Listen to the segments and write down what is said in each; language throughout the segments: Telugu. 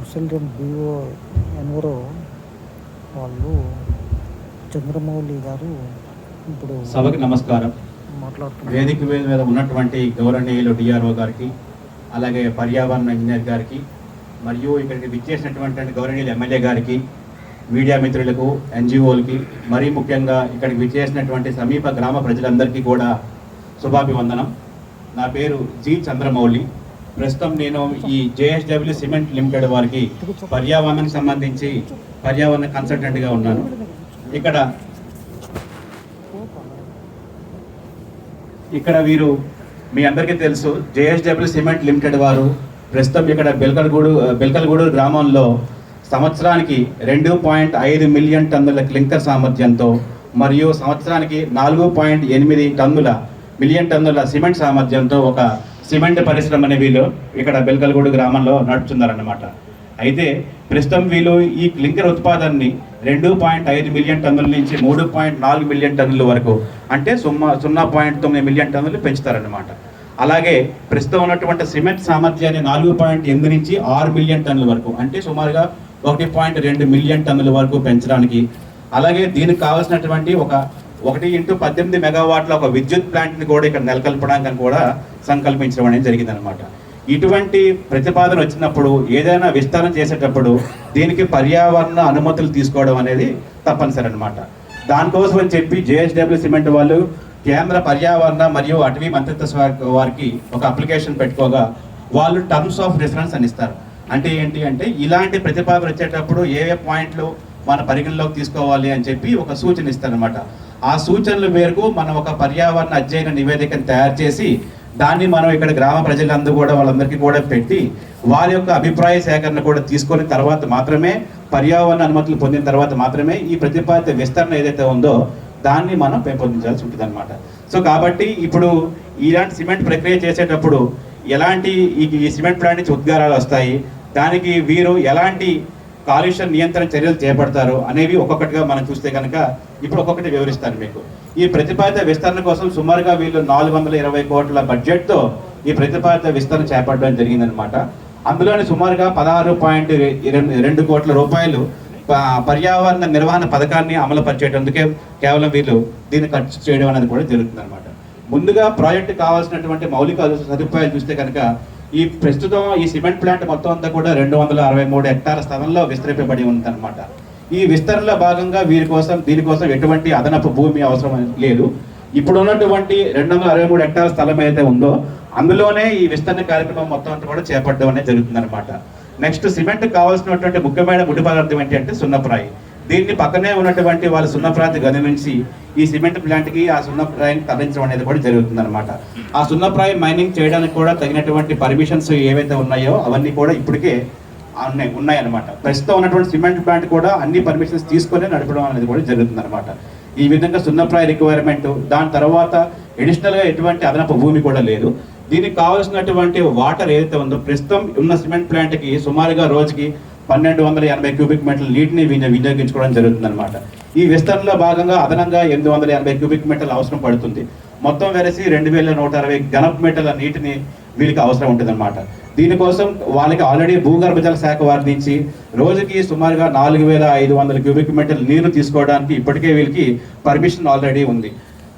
కన్సల్టెంట్ బిఓ ఎన్వరో వాళ్ళు చంద్రమౌళి గారు ఇప్పుడు సభకి నమస్కారం. వేదిక మీద ఉన్నటువంటి గౌరవనీయులు డిఆర్ఓ గారికి, అలాగే పర్యావరణ ఇంజనీర్ గారికి, మరియు ఇక్కడికి విచ్చేసినటువంటి గౌరవనీయులు ఎమ్మెల్యే గారికి, మీడియా మిత్రులకు, ఎన్జిఓలకి, మరీ ముఖ్యంగా ఇక్కడికి విచ్చేసినటువంటి సమీప గ్రామ ప్రజలందరికీ కూడా శుభాభివందనం. నా పేరు జి చంద్రమౌళి. ప్రస్తుతం నేను ఈ జేఎస్డబ్ల్యూ సిమెంట్ లిమిటెడ్ వారికి పర్యావరణానికి సంబంధించి పర్యావరణ కన్సల్టెంట్గా ఉన్నాను. ఇక్కడ వీరు మీ అందరికీ తెలుసు, జేఎస్డబ్ల్యూ సిమెంట్ లిమిటెడ్ వారు ప్రస్తుతం ఇక్కడ బెల్కల్గూడు గ్రామంలో సంవత్సరానికి 2.5 మిలియన్ టన్నుల క్లింకర్ సామర్థ్యంతో మరియు సంవత్సరానికి 4.8 మిలియన్ టన్నుల సిమెంట్ సామర్థ్యంతో ఒక సిమెంట్ పరిశ్రమని వీళ్ళు ఇక్కడ బెల్కల్గూడు గ్రామంలో నడుపుతున్నారన్నమాట. అయితే ప్రస్తుతం వీళ్ళు ఈ క్లింకర్ ఉత్పాదనని 2.5 మిలియన్ టన్నుల నుంచి 3.4 మిలియన్ టన్నుల వరకు, అంటే 0.9 మిలియన్ టన్నులు పెంచుతారన్నమాట. అలాగే ప్రస్తుతం ఉన్నటువంటి సిమెంట్ సామర్థ్యాన్ని 4.8 నుంచి 6 మిలియన్ టన్నుల వరకు, అంటే సుమారుగా 1.2 మిలియన్ టన్నుల వరకు పెంచడానికి, అలాగే దీనికి కావాల్సినటువంటి ఒక 1x18 మెగావాట్ల ఒక విద్యుత్ ప్లాంట్ని కూడా ఇక్కడ నెలకొల్పడానికి కూడా సంకల్పించడం అనేది జరిగిందనమాట. ఇటువంటి ప్రతిపాదన వచ్చినప్పుడు ఏదైనా విస్తరణ చేసేటప్పుడు దీనికి పర్యావరణ అనుమతులు తీసుకోవడం అనేది తప్పనిసరి అనమాట. దానికోసం అని చెప్పి జేఎస్డబ్ల్యూ సిమెంట్ వాళ్ళు కేంద్ర పర్యావరణ మరియు అటవీ మంత్రిత్వ శాఖ వారికి ఒక అప్లికేషన్ పెట్టుకోగా వాళ్ళు టర్మ్స్ ఆఫ్ రిఫరెన్స్ అని ఇస్తారు. అంటే ఏంటి అంటే ఇలాంటి ప్రతిపాదన వచ్చేటప్పుడు ఏ పాయింట్లు మన పరిగణలోకి తీసుకోవాలి అని చెప్పి ఒక సూచన ఇస్తారనమాట. ఆ సూచనల మేరకు మనం ఒక పర్యావరణ అధ్యయన నివేదికను తయారు చేసి దాన్ని మనం ఇక్కడ గ్రామ ప్రజలందరూ కూడా వాళ్ళందరికీ కూడా పెట్టి వారి యొక్క అభిప్రాయ సేకరణ కూడా తీసుకొని తర్వాత మాత్రమే పర్యావరణ అనుమతులు పొందిన తర్వాత మాత్రమే ఈ ప్రతిపాదిత విస్తరణ ఏదైతే ఉందో దాన్ని మనం పెంపొందించాల్సి ఉంటుంది అనమాట. సో కాబట్టి ఇప్పుడు ఇలాంటి సిమెంట్ ప్రక్రియ చేసేటప్పుడు ఎలాంటి ఈ సిమెంట్ ప్లాంట్ నుంచి ఉద్గారాలు వస్తాయి, దానికి వీరు ఎలాంటి కాలుష్య నియంత్రణ చర్యలు చేపడతారు అనేవి ఒక్కొక్కటిగా మనం చూస్తే కనుక ఇప్పుడు ఒక్కొక్కటి వివరిస్తాను మీకు. ఈ ప్రతిపాదిత విస్తరణ కోసం సుమారుగా వీళ్ళు 420 కోట్ల బడ్జెట్తో ఈ ప్రతిపాదిత విస్తరణ చేపట్టడం జరిగిందనమాట. అందులోని సుమారుగా 16.2 కోట్ల రూపాయలు పర్యావరణ నిర్వహణ పథకాన్ని అమలు పరిచేటందుకే కేవలం వీళ్ళు దీన్ని ఖర్చు చేయడం అనేది కూడా జరుగుతుందన్నమాట. ముందుగా ప్రాజెక్టు కావాల్సినటువంటి మౌలిక సదుపాయాలు చూస్తే కనుక ఈ ప్రస్తుతం ఈ సిమెంట్ ప్లాంట్ మొత్తం అంతా కూడా 263 హెక్టార్ల స్థలంలో విస్తరింపబడి ఉందన్నమాట. ఈ విస్తరణలో భాగంగా దీనికోసం ఎటువంటి అదనపు భూమి అవసరం లేదు. ఇప్పుడు ఉన్నటువంటి 263 హెక్టార్ల స్థలం ఏదైతే ఉందో అందులోనే ఈ విస్తరణ కార్యక్రమం మొత్తం అంతా కూడా చేపట్టడం అనేది జరుగుతుందన్నమాట. నెక్స్ట్ సిమెంట్ కావాల్సినటువంటి ముఖ్యమైన ముడి పదార్థం ఏంటి అంటే సున్నప్రాయి. దీన్ని పక్కనే ఉన్నటువంటి వాళ్ళ సున్నప్రాతి గది నుంచి ఈ సిమెంట్ ప్లాంట్కి ఆ సున్నప్రాయిని తరలించడం అనేది కూడా జరుగుతుందన్నమాట. ఆ సున్నప్రాయి మైనింగ్ చేయడానికి కూడా తగినటువంటి పర్మిషన్స్ ఏవైతే ఉన్నాయో అవన్నీ కూడా ఇప్పటికే ఉన్నాయన్నమాట. ప్రస్తుతం ఉన్నటువంటి సిమెంట్ ప్లాంట్ కూడా అన్ని పర్మిషన్స్ తీసుకొని నడపడం అనేది కూడా జరుగుతుందన్నమాట. ఈ విధంగా సున్నప్రాయి రిక్వైర్మెంట్, దాని తర్వాత అడిషనల్గా ఎటువంటి అదనపు భూమి కూడా లేదు. దీనికి కావాల్సినటువంటి వాటర్ ఏదైతే ఉందో ప్రస్తుతం ఉన్న సిమెంట్ ప్లాంట్కి సుమారుగా రోజుకి 1280 క్యూబిక్ మీటర్ల నీటిని వినియోగించుకోవడం జరుగుతుందన్నమాట. ఈ విస్తరణలో భాగంగా అదనంగా 880 క్యూబిక్ మీటర్ల అవసరం పడుతుంది. మొత్తం వెరసి 2160 ఘనపు మీటర్ల నీటిని వీళ్ళకి అవసరం ఉంటుందన్నమాట. దీనికోసం వాళ్ళకి ఆల్రెడీ భూగర్భ జల శాఖ వారి నుంచి రోజుకి సుమారుగా 4500 క్యూబిక్ మీటర్ల నీరు తీసుకోవడానికి ఇప్పటికే వీళ్ళకి పర్మిషన్ ఆల్రెడీ ఉంది.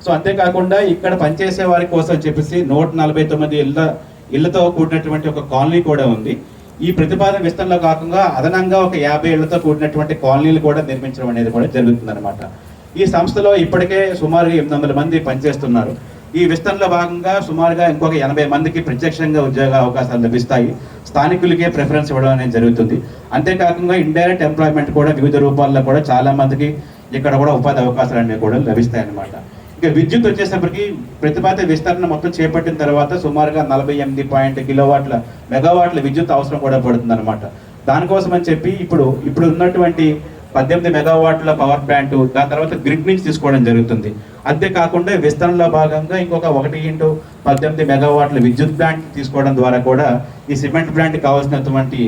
సో అంతేకాకుండా ఇక్కడ పనిచేసే వారి కోసం చెప్పేసి 149 ఇళ్లతో కూడినటువంటి ఒక కాలనీ కూడా ఉంది. ఈ ప్రతిపాదన విస్తరణలో కాకుండా అదనంగా ఒక 50 ఇళ్లతో కూడినటువంటి కాలనీలు కూడా నిర్మించడం అనేది కూడా జరుగుతుందన్నమాట. ఈ సంస్థలో ఇప్పటికే సుమారుగా 800 మంది పనిచేస్తున్నారు. ఈ విస్తరణలో భాగంగా సుమారుగా ఇంకొక 80 మందికి ప్రత్యక్షంగా ఉద్యోగ అవకాశాలు లభిస్తాయి. స్థానికులకే ప్రిఫరెన్స్ ఇవ్వడం అనేది జరుగుతుంది. అంతేకాకుండా ఇండైరెక్ట్ ఎంప్లాయ్మెంట్ కూడా వివిధ రూపాల్లో కూడా చాలా మందికి ఇక్కడ కూడా ఉపాధి అవకాశాలు అనేవి కూడా లభిస్తాయి అన్నమాట. ఇక విద్యుత్ వచ్చేసరికి ప్రతిపాదిత విస్తరణ మొత్తం చేపట్టిన తర్వాత సుమారుగా 48 మెగావాట్ల విద్యుత్ అవసరం కూడా పడుతుంది అనమాట. దానికోసం అని చెప్పి ఇప్పుడు ఉన్నటువంటి 18 మెగావాట్ల పవర్ ప్లాంట్ దాని తర్వాత గ్రిడ్ నుంచి తీసుకోవడం జరుగుతుంది. అంతేకాకుండా విస్తరణలో భాగంగా ఇంకొక 1x18 మెగావాట్ల విద్యుత్ ప్లాంట్ తీసుకోవడం ద్వారా కూడా ఈ సిమెంట్ ప్లాంట్ కావాల్సినటువంటి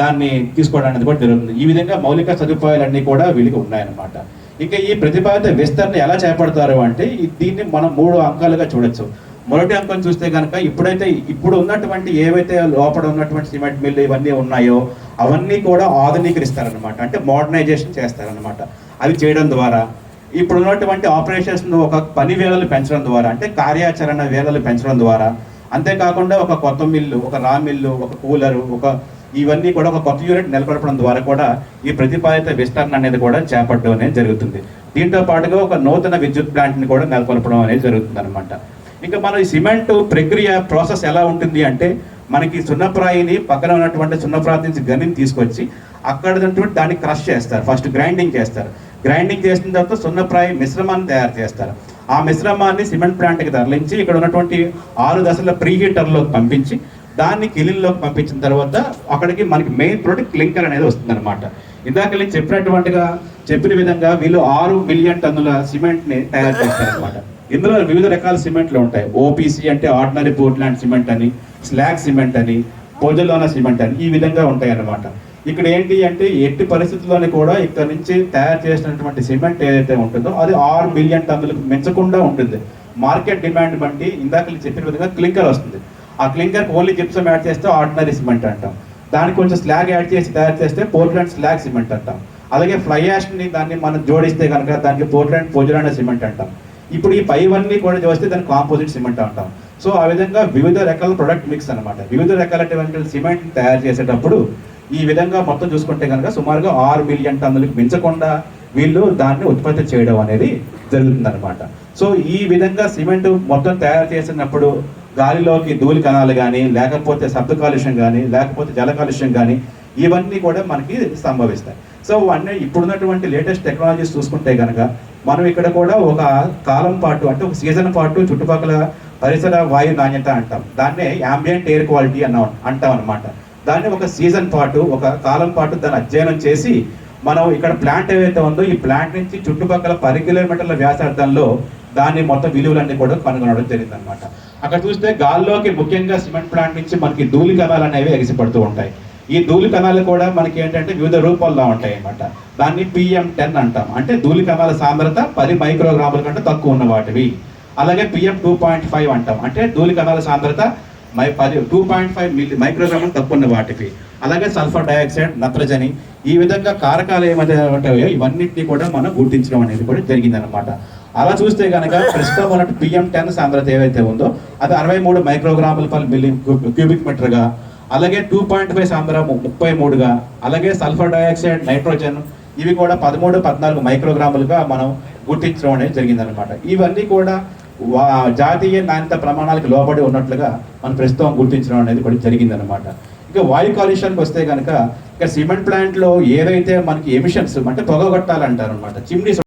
దాన్ని తీసుకోవడం అనేది కూడా జరుగుతుంది. ఈ విధంగా మౌలిక సదుపాయాలన్నీ కూడా వీళ్ళకి ఉన్నాయన్నమాట. ఇక ఈ ప్రతిపాదిత విస్తరణ ఎలా చేపడతారు అంటే దీన్ని మనం 3 అంకాలుగా చూడొచ్చు. మొదటి అంకం చూస్తే కనుక ఇప్పుడు ఉన్నటువంటి ఏవైతే లోపల ఉన్నటువంటి సిమెంట్ మిల్లు ఇవన్నీ ఉన్నాయో అవన్నీ కూడా ఆధునీకరిస్తారనమాట, అంటే మోడర్నైజేషన్ చేస్తారనమాట. అవి చేయడం ద్వారా ఇప్పుడు ఉన్నటువంటి ఆపరేషన్స్ను ఒక పని వేళలు పెంచడం ద్వారా, అంటే కార్యాచరణ వేళలు పెంచడం ద్వారా, అంతేకాకుండా ఒక కొత్త మిల్లు, ఒక రా మిల్లు, ఒక కూలరు, ఇవన్నీ కూడా ఒక కొత్త యూనిట్ నెలకొల్పడం ద్వారా కూడా ఈ ప్రతిపాదిత విస్తరణ అనేది కూడా చేపట్టడం అనేది జరుగుతుంది. దీంతో పాటుగా ఒక నూతన విద్యుత్ ప్లాంట్ని కూడా నెలకొల్పడం అనేది జరుగుతుంది అనమాట. ఇంకా మన ఈ సిమెంట్ ప్రక్రియ ప్రాసెస్ ఎలా ఉంటుంది అంటే, మనకి సున్నప్రాయిని పక్కన ఉన్నటువంటి సున్నప్రాయి నుంచి గనిని తీసుకొచ్చి అక్కడ దాన్ని క్రష్ చేస్తారు, ఫస్ట్ గ్రైండింగ్ చేస్తారు. గ్రైండింగ్ చేసిన తర్వాత సున్నప్రాయి మిశ్రమాన్ని తయారు చేస్తారు. ఆ మిశ్రమాన్ని సిమెంట్ ప్లాంట్కి తరలించి ఇక్కడ ఉన్నటువంటి 6 దశల ప్రీ హీటర్లోకి పంపించి దాన్ని కిలిన్లోకి పంపించిన తర్వాత అక్కడికి మనకి మెయిన్ ప్రోడక్ట్ క్లింకర్ అనేది వస్తుంది అనమాట. ఇందాక నేను చెప్పిన విధంగా వీళ్ళు 6 మిలియన్ టన్నుల సిమెంట్ని తయారు చేస్తారు అనమాట. ఇందులో వివిధ రకాల సిమెంట్లు ఉంటాయి. ఓపీసీ అంటే ఆర్డినరీ పోర్ట్లాండ్ సిమెంట్ అని, స్లాగ్ సిమెంట్ అని, పొజలోనా సిమెంట్ అని, ఈ విధంగా ఉంటాయి అన్నమాట. ఇక్కడ ఏంటి అంటే ఎట్టి పరిస్థితుల్లోనే కూడా ఇక్కడ నుంచి తయారు చేసినటువంటి సిమెంట్ ఏదైతే ఉంటుందో అది 6 మిలియన్ టన్నులకు మించకుండా ఉంటుంది. మార్కెట్ డిమాండ్ బట్టి ఇందాక చెప్పిన విధంగా క్లింకర్ వస్తుంది. ఆ క్లింకర్ ఓన్లీ జిప్సం యాడ్ చేస్తే ఆర్డినరీ సిమెంట్ అంటాం. దానికి కొంచెం స్లాగ్ యాడ్ చేసి తయారు చేస్తే పోర్ట్లాండ్ స్లాగ్ సిమెంట్ అంటాం. అలాగే ఫ్లై యాష్ని దాన్ని మనం జోడిస్తే కనుక దానికి పోర్ట్లాండ్ పొజలానా సిమెంట్ అంటాం. ఇప్పుడు ఈ పైవన్నీ కూడా వస్తే దాన్ని కాంపోజిట్ సిమెంట్ అంటాం. సో ఆ విధంగా వివిధ రకాల ప్రొడక్ట్ మిక్స్ అనమాట. వివిధ రకాలైనటువంటి సిమెంట్ తయారు చేసేటప్పుడు ఈ విధంగా మొత్తం చూసుకుంటే కనుక సుమారుగా 6 మిలియన్ టన్నులకు మించకుండా వీళ్ళు దాన్ని ఉత్పత్తి చేయడం అనేది జరుగుతుందన్నమాట. సో ఈ విధంగా సిమెంట్ మొత్తం తయారు చేసినప్పుడు గాలిలోకి ధూళి కణాలు కానీ, లేకపోతే శబ్ద కాలుష్యం కానీ, లేకపోతే జల కాలుష్యం కానీ, ఇవన్నీ కూడా మనకి సంభవిస్తాయి. సో అన్నీ ఇప్పుడున్నటువంటి లేటెస్ట్ టెక్నాలజీస్ చూసుకుంటే కనుక మనం ఇక్కడ కూడా ఒక కాలం పాటు, అంటే ఒక సీజన్ పాటు చుట్టుపక్కల పరిసర వాయు నాణ్యత అంటాం. దాన్నే యాంబియంట్ ఎయిర్ క్వాలిటీ అంటాం అనమాట. దాన్ని ఒక సీజన్ పాటు, ఒక కాలం పాటు దాన్ని అధ్యయనం చేసి మనం ఇక్కడ ప్లాంట్ ఏవైతే ఉందో ఈ ప్లాంట్ నుంచి చుట్టుపక్కల 10 కిలోమీటర్ల వ్యాసార్థంలో దాన్ని మొత్తం విలువలన్నీ కూడా కనుగొనడం జరిగింది అనమాట. అక్కడ చూస్తే గాల్లోకి ముఖ్యంగా సిమెంట్ ప్లాంట్ నుంచి మనకి ధూళి కణాలు అనేవి ఎగిసిపడుతూ ఉంటాయి. ఈ ధూళి కణాలు కూడా మనకి ఏంటంటే వివిధ రూపాల్లో ఉంటాయి అన్నమాట. దాన్ని PM10 అంటాం, అంటే ధూళి కణాల సాంద్రత 10 మైక్రోగ్రాముల కంటే తక్కువ ఉన్న వాటివి. అలాగే PM2.5 అంటాం, అంటే ధూళి కణాల సాంద్రత 2.5 మైక్రోగ్రాములు తక్కువ ఉన్న వాటివి. అలాగే సల్ఫర్ డయాక్సైడ్, నత్రజని, ఈ విధంగా కారకాలు ఏమైతే ఉంటాయో ఇవన్నింటినీ కూడా మనం గుర్తించడం అనేది కూడా జరిగిందనమాట. అలా చూస్తే కనుక ప్రస్తుతం ఉన్న PM10 సాంద్రత ఏవైతే ఉందో అది 63 మైక్రోగ్రాముల పర్ క్యూబిక్ మీటర్గా, అలాగే 2.5 సాంద్రత 33గా, అలాగే సల్ఫర్ డయాక్సైడ్, నైట్రోజన్ ఇవి కూడా 13-14 మైక్రోగ్రాములుగా మనం గుర్తించడం అనేది జరిగిందనమాట. ఇవన్నీ కూడా జాతీయ నాణ్యత ప్రమాణాలకు లోబడి ఉన్నట్లుగా మనం ప్రస్తుతం గుర్తించడం అనేది కూడా జరిగిందనమాట. ఇక వాయు కాలుష్యానికి వస్తే కనుక ఇక సిమెంట్ ప్లాంట్లో ఏదైతే మనకి ఎమిషన్స్ అంటే పొగగొట్టాలంటారు అనమాట, చిమ్నీస్